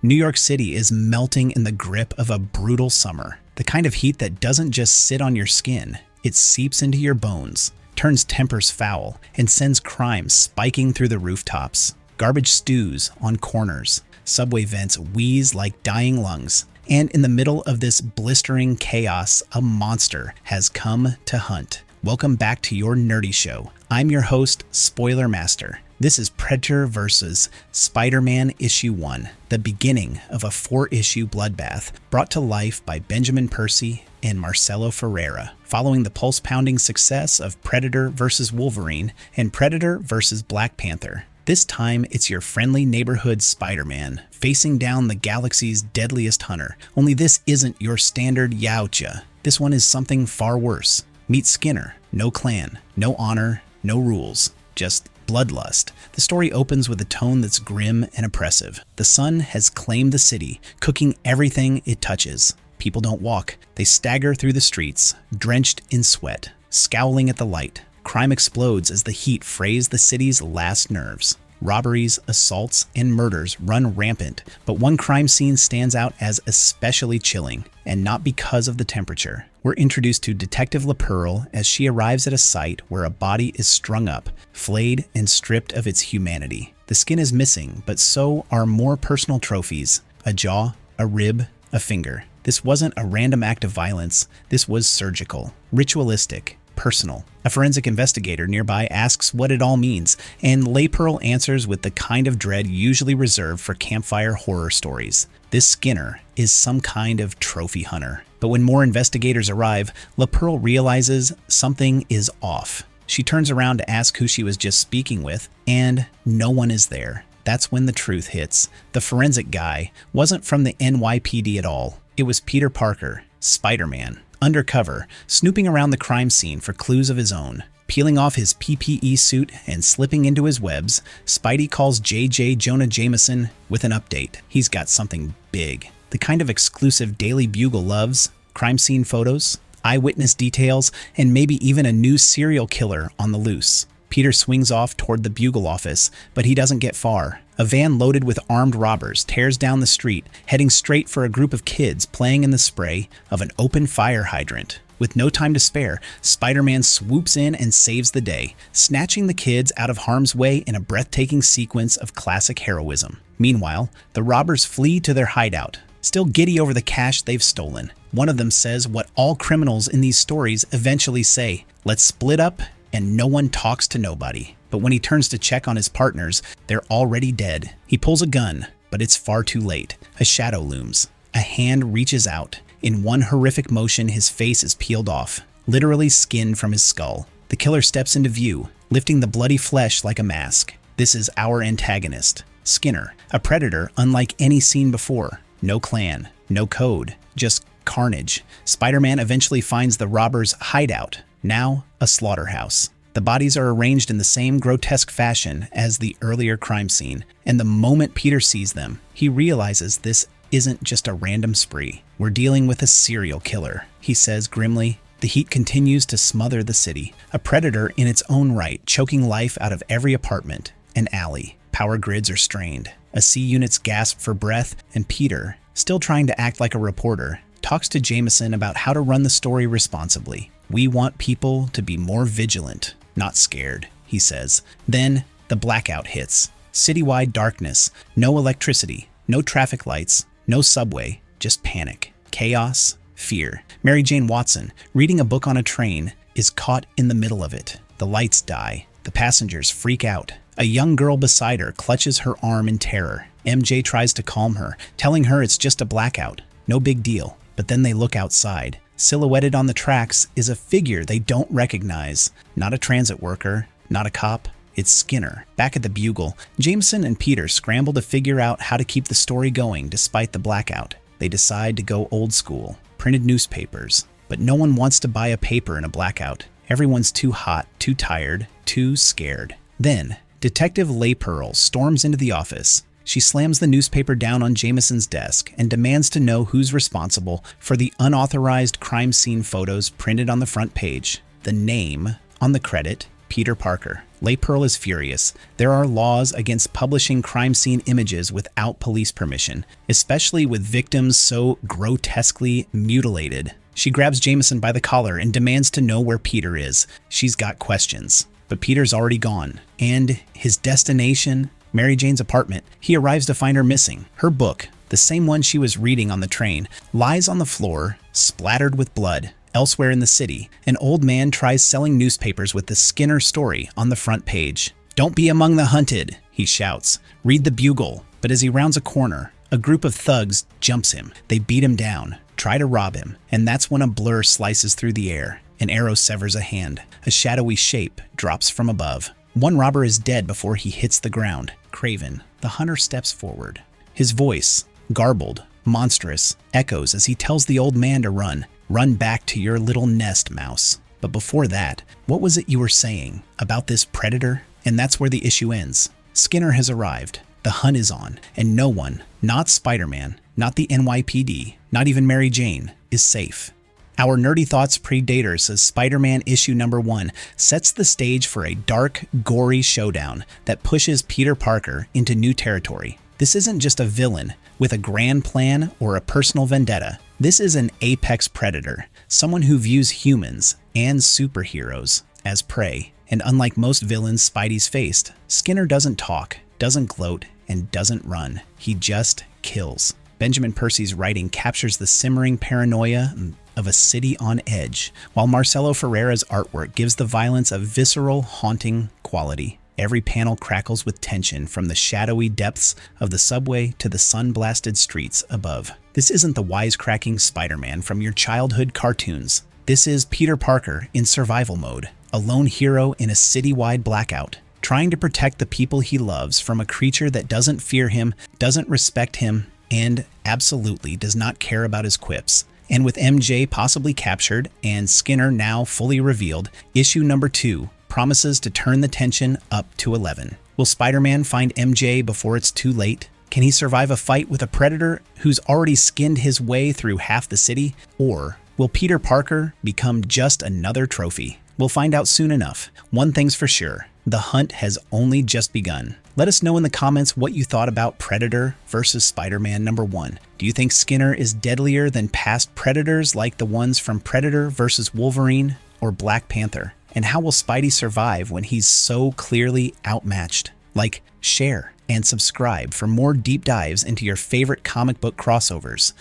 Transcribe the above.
New York City is melting in the grip of a brutal summer. The kind of heat that doesn't just sit on your skin, it seeps into your bones, turns tempers foul, and sends crime spiking through the rooftops. Garbage stews on corners. Subway vents wheeze like dying lungs. And in the middle of this blistering chaos, a monster has come to hunt. Welcome back to your nerdy show. I'm your host, Spoiler Master. This is Predator vs. Spider-Man Issue 1, the beginning of a 4-issue bloodbath brought to life by Benjamin Percy and Marcelo Ferreira, following the pulse-pounding success of Predator vs. Wolverine and Predator vs. Black Panther. This time, it's your friendly neighborhood Spider-Man, facing down the galaxy's deadliest hunter. Only this isn't your standard Yautja. This one is something far worse. Meet Skinner. No clan, no honor, no rules. Just bloodlust. The story opens with a tone that's grim and oppressive. The sun has claimed the city, cooking everything it touches. People don't walk. They stagger through the streets, drenched in sweat, scowling at the light. Crime explodes as the heat frays the city's last nerves. Robberies, assaults, and murders run rampant, but one crime scene stands out as especially chilling, and not because of the temperature. We're introduced to Detective LaPearl as she arrives at a site where a body is strung up, flayed, and stripped of its humanity. The skin is missing, but so are more personal trophies: a jaw, a rib, a finger. This wasn't a random act of violence. This was surgical, ritualistic, personal. A forensic investigator nearby asks what it all means, and LaPearl answers with the kind of dread usually reserved for campfire horror stories. This Skinner is some kind of trophy hunter. But when more investigators arrive, LaPearl realizes something is off. She turns around to ask who she was just speaking with, and no one is there. That's when the truth hits. The forensic guy wasn't from the NYPD at all. It was Peter Parker, Spider-Man, undercover, snooping around the crime scene for clues of his own. Peeling off his PPE suit and slipping into his webs, Spidey calls J.J. Jonah Jameson with an update. He's got something big. The kind of exclusive Daily Bugle loves: crime scene photos, eyewitness details, and maybe even a new serial killer on the loose. Peter swings off toward the Bugle office, but he doesn't get far. A van loaded with armed robbers tears down the street, heading straight for a group of kids playing in the spray of an open fire hydrant. With no time to spare, Spider-Man swoops in and saves the day, snatching the kids out of harm's way in a breathtaking sequence of classic heroism. Meanwhile, the robbers flee to their hideout, still giddy over the cash they've stolen. One of them says what all criminals in these stories eventually say: let's split up and no one talks to nobody. But when he turns to check on his partners, they're already dead. He pulls a gun, but it's far too late. A shadow looms. A hand reaches out. In one horrific motion, his face is peeled off, literally skinned from his skull. The killer steps into view, lifting the bloody flesh like a mask. This is our antagonist, Skinner, a predator unlike any seen before. No clan, no code, just carnage. Spider-Man eventually finds the robbers' hideout, now a slaughterhouse. The bodies are arranged in the same grotesque fashion as the earlier crime scene, and the moment Peter sees them, he realizes this isn't just a random spree. We're dealing with a serial killer, he says grimly. The heat continues to smother the city, a predator in its own right, choking life out of every apartment and alley. Power grids are strained. A C units gasp for breath, and Peter, still trying to act like a reporter, talks to Jameson about how to run the story responsibly. We want people to be more vigilant, not scared, he says. Then the blackout hits. Citywide darkness, no electricity, no traffic lights, no subway, just panic, chaos, fear. Mary Jane Watson, reading a book on a train, is caught in the middle of it. The lights die. The passengers freak out. A young girl beside her clutches her arm in terror. MJ tries to calm her, telling her it's just a blackout. No big deal. But then they look outside. Silhouetted on the tracks is a figure they don't recognize. Not a transit worker, not a cop. It's Skinner. Back at the Bugle, Jameson and Peter scramble to figure out how to keep the story going despite the blackout. They decide to go old school, printed newspapers. But no one wants to buy a paper in a blackout. Everyone's too hot, too tired, too scared. Then, Detective LaPearl storms into the office. She slams the newspaper down on Jameson's desk and demands to know who's responsible for the unauthorized crime scene photos printed on the front page. The name on the credit Peter Parker. Le Pearl is furious. There are laws against publishing crime scene images without police permission, especially with victims so grotesquely mutilated. She grabs Jameson by the collar and demands to know where Peter is. She's got questions. But Peter's already gone. And his destination? Mary Jane's apartment. He arrives to find her missing. Her book, the same one she was reading on the train, lies on the floor, splattered with blood. Elsewhere in the city, an old man tries selling newspapers with the Skinner story on the front page. "Don't be among the hunted," he shouts. "Read the Bugle." But as he rounds a corner, a group of thugs jumps him. They beat him down, try to rob him, and that's when a blur slices through the air. An arrow severs a hand. A shadowy shape drops from above. One robber is dead before he hits the ground. Craven, the hunter, steps forward. His voice, garbled, monstrous, echoes as he tells the old man to run. "Run back to your little nest, mouse." But before that, what was it you were saying about this predator? And that's where the issue ends. Skinner has arrived. The hunt is on, and no one, not Spider-Man, not the NYPD, not even Mary Jane, is safe. Our Nerdy Thoughts Predator says Spider-Man issue number 1 sets the stage for a dark, gory showdown that pushes Peter Parker into new territory. This isn't just a villain with a grand plan or a personal vendetta. This is an apex predator, someone who views humans and superheroes as prey. And unlike most villains Spidey's faced, Skinner doesn't talk, doesn't gloat, and doesn't run. He just kills. Benjamin Percy's writing captures the simmering paranoia of a city on edge, while Marcelo Ferreira's artwork gives the violence a visceral, haunting quality. Every panel crackles with tension from the shadowy depths of the subway to the sun-blasted streets above. This isn't the wisecracking Spider-Man from your childhood cartoons. This is Peter Parker in survival mode, a lone hero in a citywide blackout, trying to protect the people he loves from a creature that doesn't fear him, doesn't respect him, and absolutely does not care about his quips. And with MJ possibly captured and Skinner now fully revealed, issue number 2 promises to turn the tension up to 11. Will Spider-Man find MJ before it's too late? Can he survive a fight with a predator who's already skinned his way through half the city? Or will Peter Parker become just another trophy? We'll find out soon enough. One thing's for sure, the hunt has only just begun. Let us know in the comments what you thought about Predator versus Spider-Man number 1. Do you think Skinner is deadlier than past predators like the ones from Predator versus Wolverine or Black Panther? And how will Spidey survive when he's so clearly outmatched? Like, share, and subscribe for more deep dives into your favorite comic book crossovers.